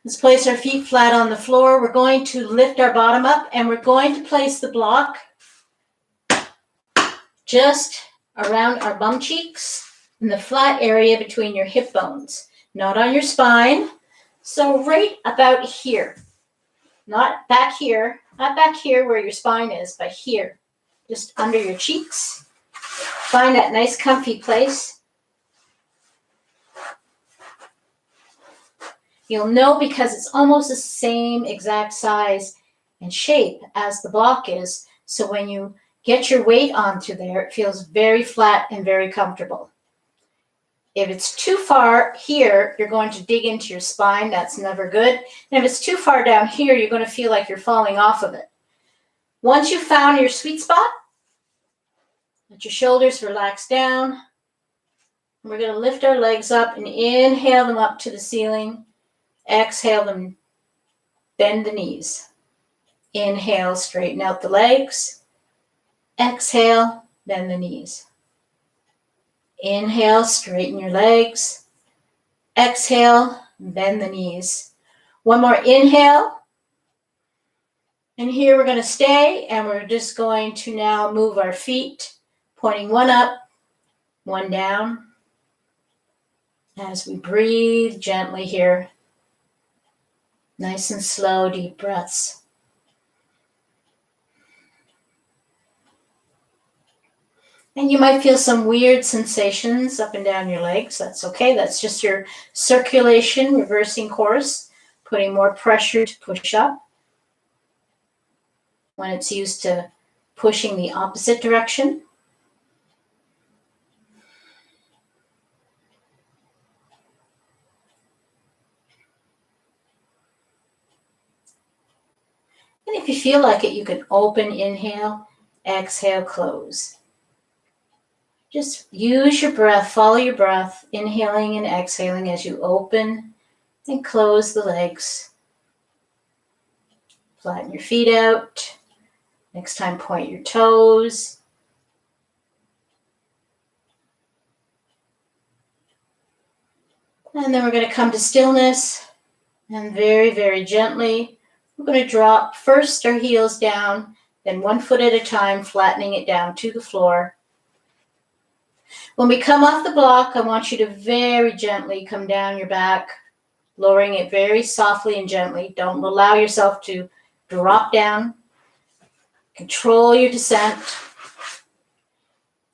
Let's place our feet flat on the floor. We're going to lift our bottom up, and we're going to place the block just around our bum cheeks in the flat area between your hip bones, not on your spine. So right about here, not back here where your spine is, but here, just under your cheeks. Find that nice comfy place. You'll know because it's almost the same exact size and shape as the block is. So when you get your weight onto there, it feels very flat and very comfortable. If it's too far here, you're going to dig into your spine. That's never good. And if it's too far down here, you're going to feel like you're falling off of it. Once you've found your sweet spot, let your shoulders relax down. We're going to lift our legs up and inhale them up to the ceiling. Exhale them, bend the knees. Inhale, straighten out the legs. Exhale, bend the knees. Inhale, straighten your legs. Exhale, bend the knees. One more inhale. And here we're going to stay, and we're just going to now move our feet, pointing one up, one down. As we breathe gently here. Nice and slow, deep breaths. And you might feel some weird sensations up and down your legs. That's okay. That's just your circulation reversing course, putting more pressure to push up when it's used to pushing the opposite direction. And if you feel like it, you can open, inhale, exhale, close. Just use your breath, follow your breath, inhaling and exhaling as you open and close the legs. Flatten your feet out. Next time, point your toes. And then we're going to come to stillness. And very, very gently, we're going to drop first our heels down, then one foot at a time, flattening it down to the floor. When we come off the block, I want you to very gently come down your back, lowering it very softly and gently. Don't allow yourself to drop down. Control your descent.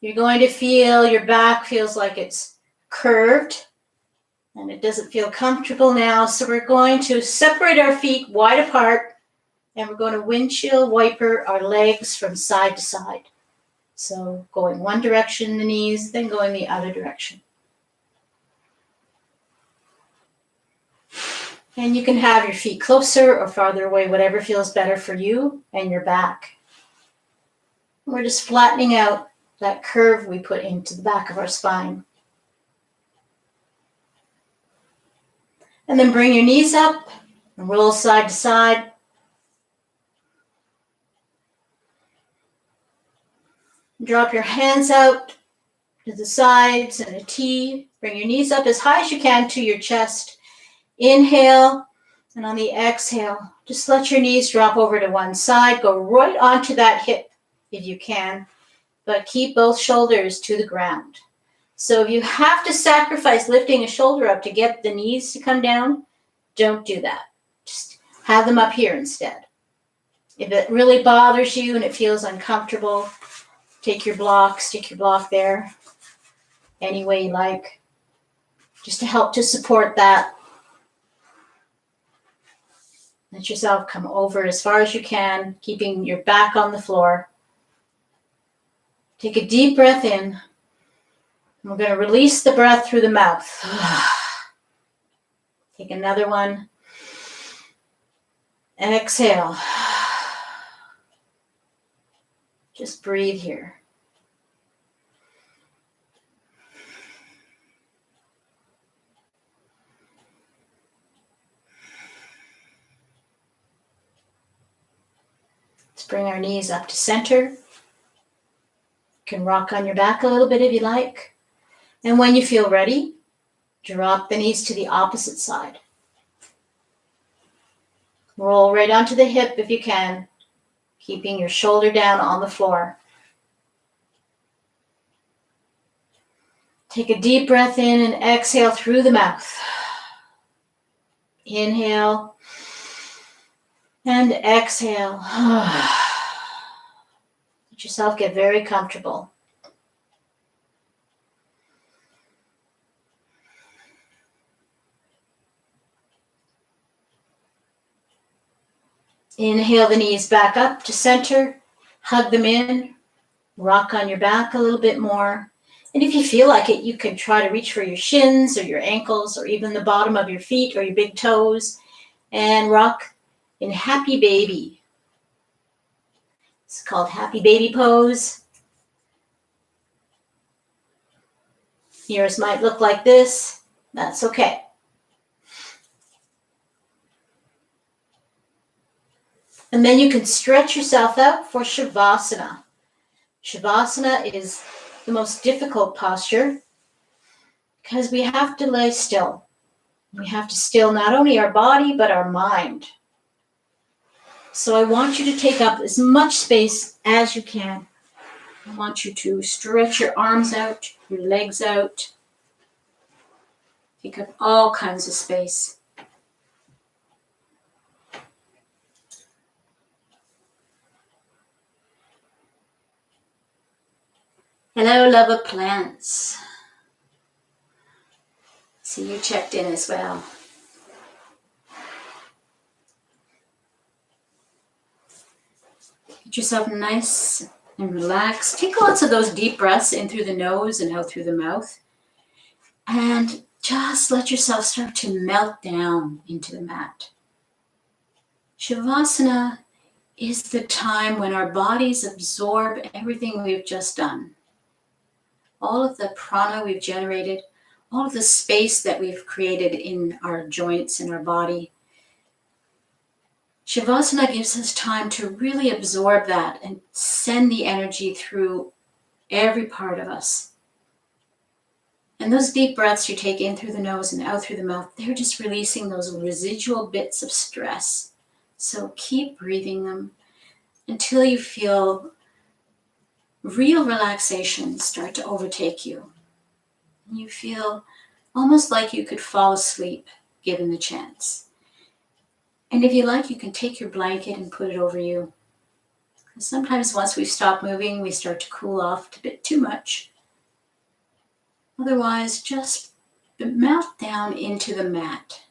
You're going to feel your back feels like it's curved and it doesn't feel comfortable now. So we're going to separate our feet wide apart and we're going to windshield wiper our legs from side to side. So going one direction, the knees, then going the other direction. And you can have your feet closer or farther away, whatever feels better for you and your back. We're just flattening out that curve we put into the back of our spine. And then bring your knees up and roll side to side. Drop your hands out to the sides in a T. Bring your knees up as high as you can to your chest. Inhale, and on the exhale, just let your knees drop over to one side. Go right onto that hip if you can, but keep both shoulders to the ground. So if you have to sacrifice lifting a shoulder up to get the knees to come down, don't do that. Just have them up here instead. If it really bothers you and it feels uncomfortable, take your block, stick your block there any way you like, just to help to support that. Let yourself come over as far as you can, keeping your back on the floor. Take a deep breath in. We're going to release the breath through the mouth. Take another one. Exhale. Just breathe here. Let's bring our knees up to center. You can rock on your back a little bit if you like. And when you feel ready, drop the knees to the opposite side. Roll right onto the hip if you can, keeping your shoulder down on the floor. Take a deep breath in and exhale through the mouth. Inhale and exhale. Let yourself get very comfortable. Inhale the knees back up to center. Hug them in. Rock on your back a little bit more. And if you feel like it, you can try to reach for your shins or your ankles or even the bottom of your feet or your big toes and rock in happy baby. It's called happy baby pose. Yours might look like this. That's okay. And then you can stretch yourself out for shavasana. Shavasana is the most difficult posture because we have to lay still. We have to still not only our body, but our mind. So I want you to take up as much space as you can. I want you to stretch your arms out, your legs out. Take up all kinds of space. Hello, love of plants. See, you checked in as well. Get yourself nice and relaxed. Take lots of those deep breaths in through the nose and out through the mouth. And just let yourself start to melt down into the mat. Shavasana is the time when our bodies absorb everything we've just done. All of the prana we've generated, all of the space that we've created in our joints and our body. Shavasana gives us time to really absorb that and send the energy through every part of us. And those deep breaths you take in through the nose and out through the mouth, they're just releasing those residual bits of stress. So keep breathing them until you feel real relaxation start to overtake you. You feel almost like you could fall asleep given the chance. And if you like, you can take your blanket and put it over you. Sometimes once we stop moving, we start to cool off a bit too much. Otherwise, just melt down into the mat.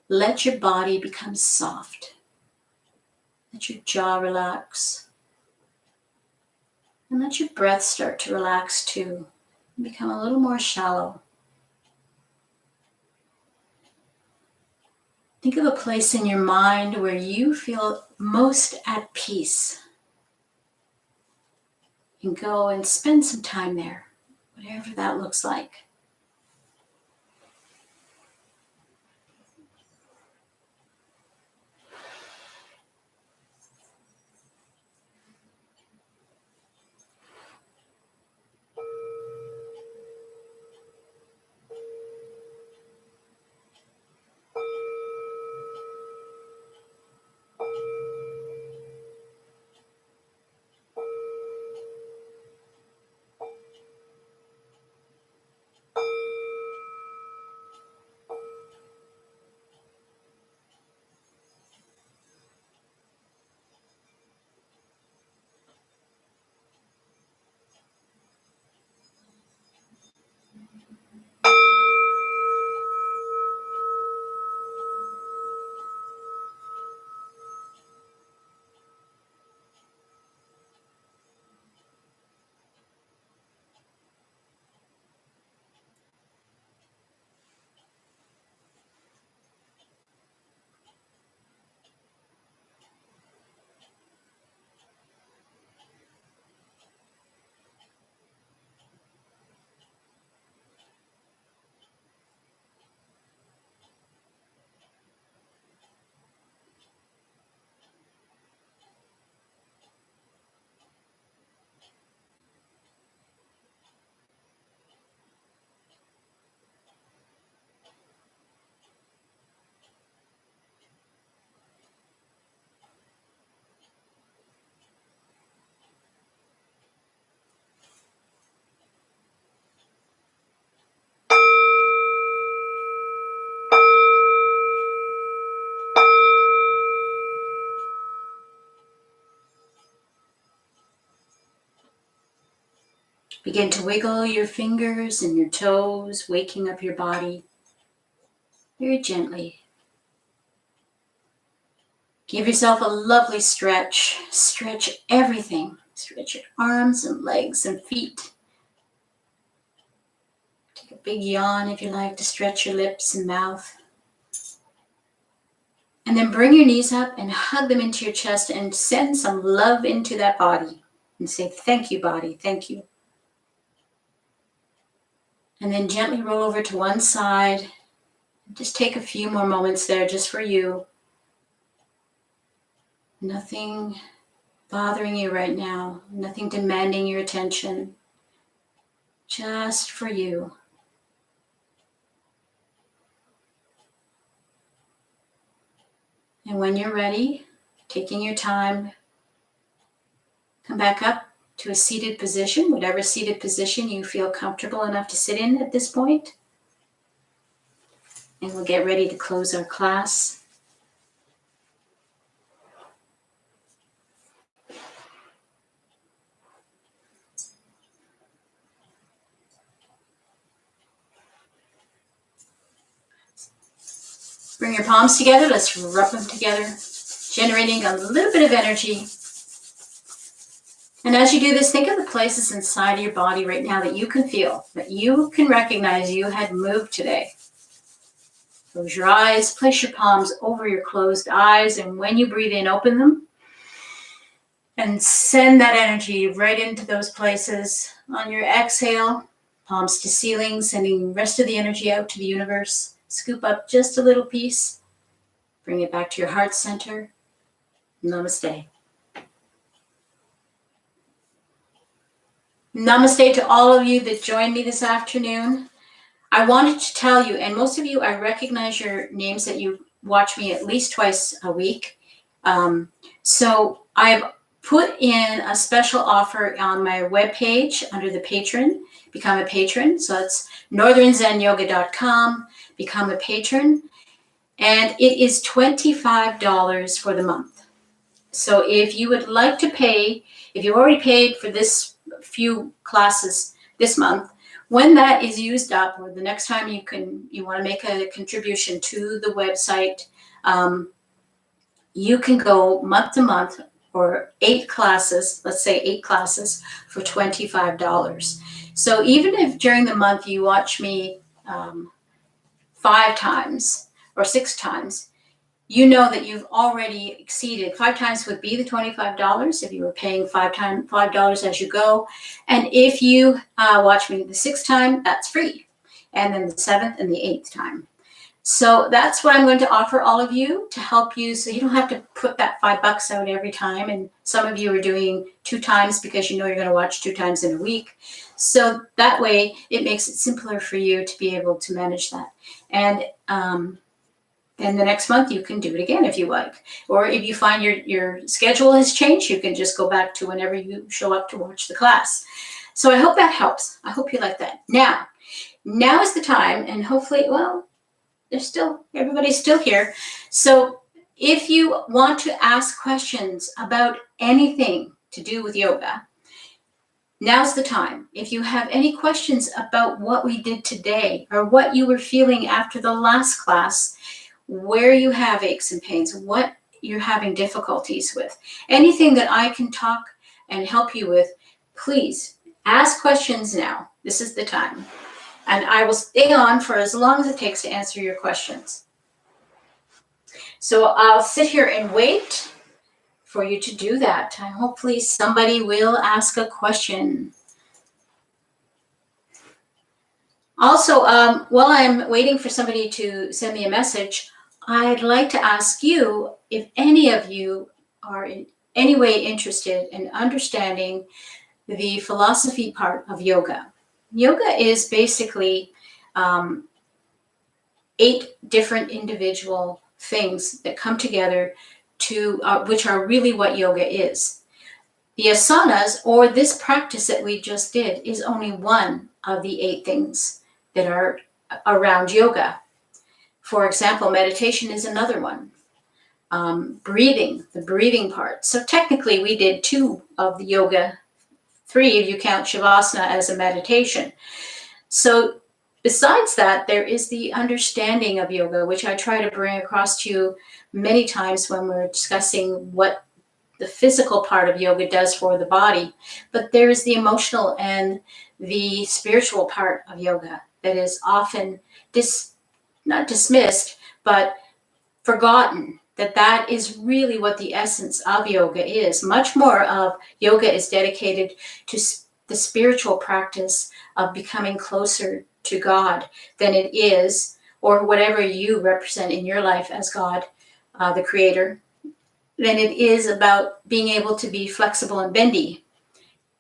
Let your body become soft. Let your jaw relax. And let your breath start to relax too. And become a little more shallow. Think of a place in your mind where you feel most at peace. And go and spend some time there, whatever that looks like. Begin to wiggle your fingers and your toes, waking up your body very gently. Give yourself a lovely stretch. Stretch everything. Stretch your arms and legs and feet. Take a big yawn if you like to stretch your lips and mouth. And then bring your knees up and hug them into your chest and send some love into that body. And say, thank you, body, thank you. And then gently roll over to one side. Just take a few more moments there just for you. Nothing bothering you right now. Nothing demanding your attention. Just for you. And when you're ready, taking your time, come back up to a seated position, whatever seated position you feel comfortable enough to sit in at this point. And we'll get ready to close our class. Bring your palms together. Let's rub them together, generating a little bit of energy. And as you do this, think of the places inside of your body right now that you can feel, that you can recognize you had moved today. Close your eyes, place your palms over your closed eyes, and when you breathe in, open them. And send that energy right into those places. On your exhale, palms to ceiling, sending the rest of the energy out to the universe. Scoop up just a little piece. Bring it back to your heart center. Namaste. Namaste to all of you that joined me this afternoon. I wanted to tell you, and most of you, I recognize your names that you watch me at least twice a week. So I've put in a special offer on my webpage under the patron, become a patron. So it's northernzenyoga.com, become a patron. And it is $25 for the month. So if you would like to pay, if you already paid for this few classes this month, when that is used up, or the next time you want to make a contribution to the website, you can go month to month or 8 classes, let's say 8 classes for $25. So even if during the month you watch me 5 times or 6 times, you know that you've already exceeded. 5 times would be the $25 if you were paying $5 as you go. And if you watch me the 6th time, that's free. And then the 7th and the 8th time. So that's what I'm going to offer all of you to help you, so you don't have to put that $5 out every time. And some of you are doing 2 times because you know you're going to watch 2 times in a week. So that way it makes it simpler for you to be able to manage that. And the next month you can do it again if you like. Or if you find your schedule has changed, you can just go back to whenever you show up to watch the class. So I hope that helps. I hope you like that. Now is the time, and hopefully, well, everybody's still here. So if you want to ask questions about anything to do with yoga, now's the time. If you have any questions about what we did today, or what you were feeling after the last class, where you have aches and pains, what you're having difficulties with, anything that I can talk and help you with, please ask questions now. This is the time. And I will stay on for as long as it takes to answer your questions. So I'll sit here and wait for you to do that. Hopefully somebody will ask a question. Also, while I'm waiting for somebody to send me a message, I'd like to ask you if any of you are in any way interested in understanding the philosophy part of yoga. Yoga is basically 8 different individual things that come together to which are really what yoga is. The asanas, or this practice that we just did, is only one of the 8 things that are around yoga. For example, meditation is another one. Breathing, the breathing part. So technically we did 2 of the yoga, 3 if you count shavasana as a meditation. So besides that, there is the understanding of yoga, which I try to bring across to you many times when we're discussing what the physical part of yoga does for the body. But there is the emotional and the spiritual part of yoga that is often not dismissed, but forgotten, that is really what the essence of yoga is. Much more of yoga is dedicated to the spiritual practice of becoming closer to God than it is, or whatever you represent in your life as God, the creator, than it is about being able to be flexible and bendy.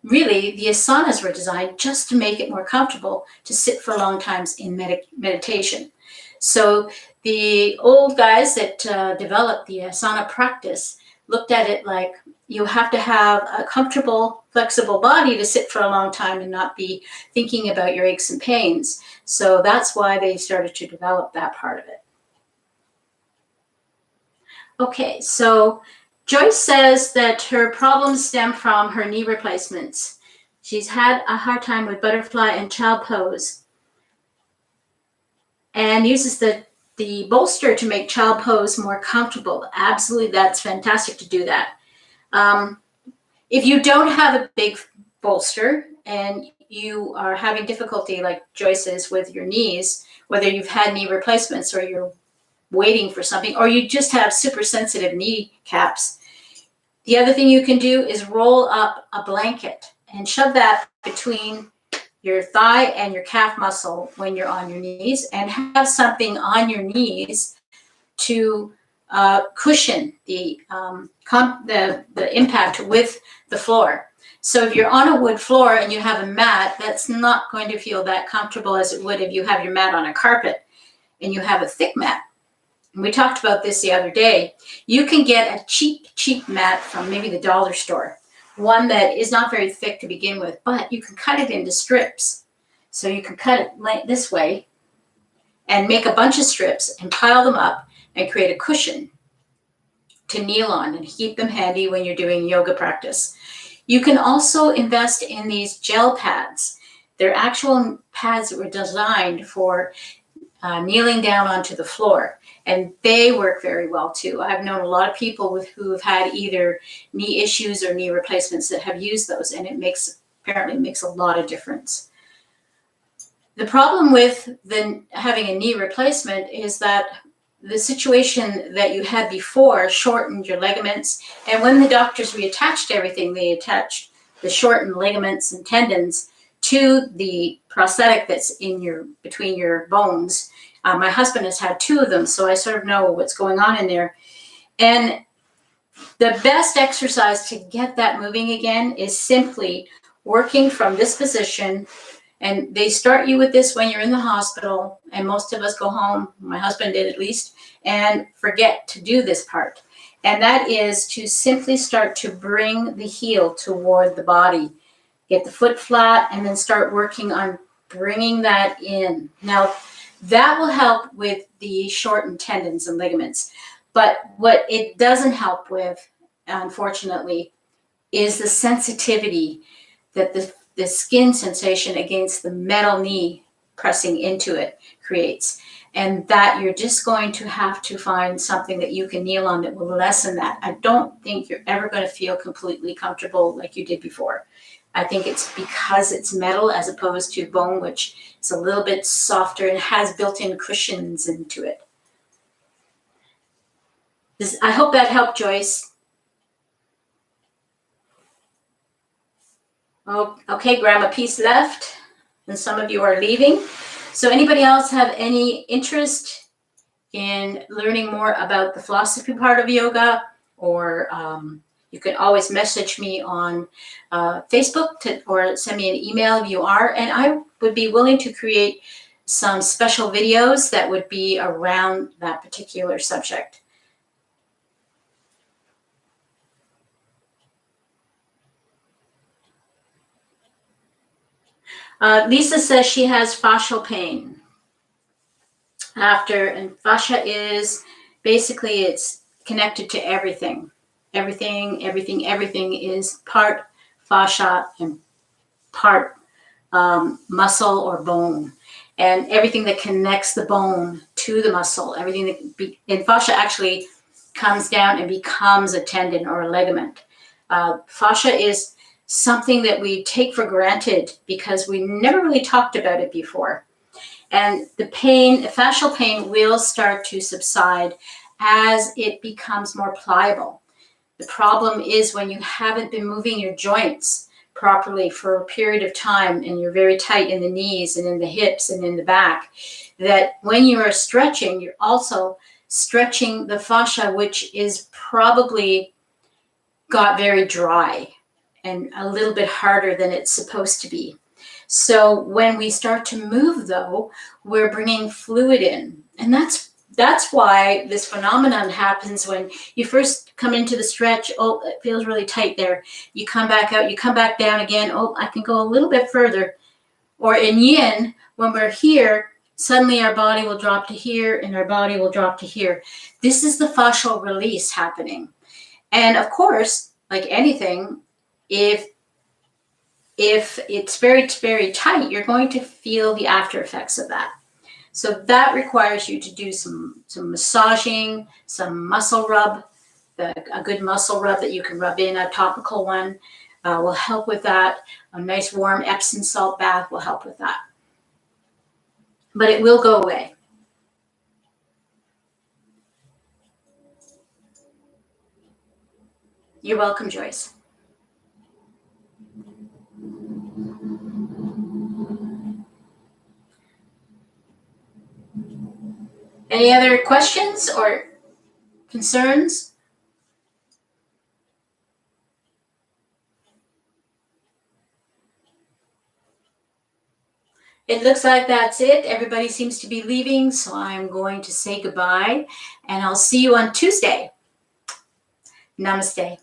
Really, the asanas were designed just to make it more comfortable to sit for long times in meditation. So the old guys that developed the asana practice looked at it like you have to have a comfortable, flexible body to sit for a long time and not be thinking about your aches and pains. So that's why they started to develop that part of it. Okay, so Joyce says that her problems stem from her knee replacements. She's had a hard time with butterfly and child pose and uses the the bolster to make child pose more comfortable. Absolutely, that's fantastic to do that. If you don't have a big bolster and you are having difficulty like Joyce is with your knees, whether you've had knee replacements or you're waiting for something, or you just have super sensitive knee caps, the other thing you can do is roll up a blanket and shove that between your thigh and your calf muscle when you're on your knees, and have something on your knees to cushion the impact with the floor. So if you're on a wood floor and you have a mat, that's not going to feel that comfortable as it would if you have your mat on a carpet and you have a thick mat. And we talked about this the other day. You can get a cheap mat from maybe the dollar store, one that is not very thick to begin with, but you can cut it into strips. So you can cut it this way and make a bunch of strips and pile them up and create a cushion to kneel on and keep them handy when you're doing yoga practice. You can also invest in these gel pads. They're actual pads that were designed for kneeling down onto the floor, and they work very well too. I've known a lot of people who have had either knee issues or knee replacements that have used those, and it apparently makes a lot of difference. The problem with having a knee replacement is that the situation that you had before shortened your ligaments, and when the doctors reattached everything, they attached the shortened ligaments and tendons to the prosthetic that's between your bones. My husband has had 2 of them, so I sort of know what's going on in there. And the best exercise to get that moving again is simply working from this position. And they start you with this when you're in the hospital, and most of us go home, my husband did at least, and forget to do this part. And that is to simply start to bring the heel toward the body. Get the foot flat and then start working on bringing that in. Now, that will help with the shortened tendons and ligaments. But what it doesn't help with, unfortunately, is the sensitivity that the skin sensation against the metal knee pressing into it creates. And that you're just going to have to find something that you can kneel on that will lessen that. I don't think you're ever going to feel completely comfortable like you did before. I think it's because it's metal as opposed to bone, which is a little bit softer and has built-in cushions into it. I hope that helped, Joyce. Oh, okay, Grandma, peace left, and some of you are leaving. So anybody else have any interest in learning more about the philosophy part of yoga, or you can always message me on Facebook or send me an email if you are, and I would be willing to create some special videos that would be around that particular subject. Lisa says she has fascial pain and fascia is basically, it's connected to everything. Everything is part fascia and part muscle or bone, and everything that connects the bone to the muscle, and fascia actually comes down and becomes a tendon or a ligament. Fascia is something that we take for granted because we never really talked about it before. And the fascial pain will start to subside as it becomes more pliable. The problem is when you haven't been moving your joints properly for a period of time and you're very tight in the knees and in the hips and in the back, that when you are stretching, you're also stretching the fascia, which is probably got very dry and a little bit harder than it's supposed to be. So when we start to move, though, we're bringing fluid in. And that's why this phenomenon happens when you first come into the stretch. Oh, it feels really tight there. You come back out, you come back down again. Oh, I can go a little bit further. Or in yin, when we're here, suddenly our body will drop to here and our body will drop to here. This is the fascial release happening. And of course, like anything, if it's very, very tight, you're going to feel the after effects of that. So that requires you to do some massaging, some muscle rub. A good muscle rub that you can rub in, a topical one, will help with that. A nice warm Epsom salt bath will help with that. But it will go away. You're welcome, Joyce. Any other questions or concerns? It looks like that's it. Everybody seems to be leaving, so I'm going to say goodbye, and I'll see you on Tuesday. Namaste.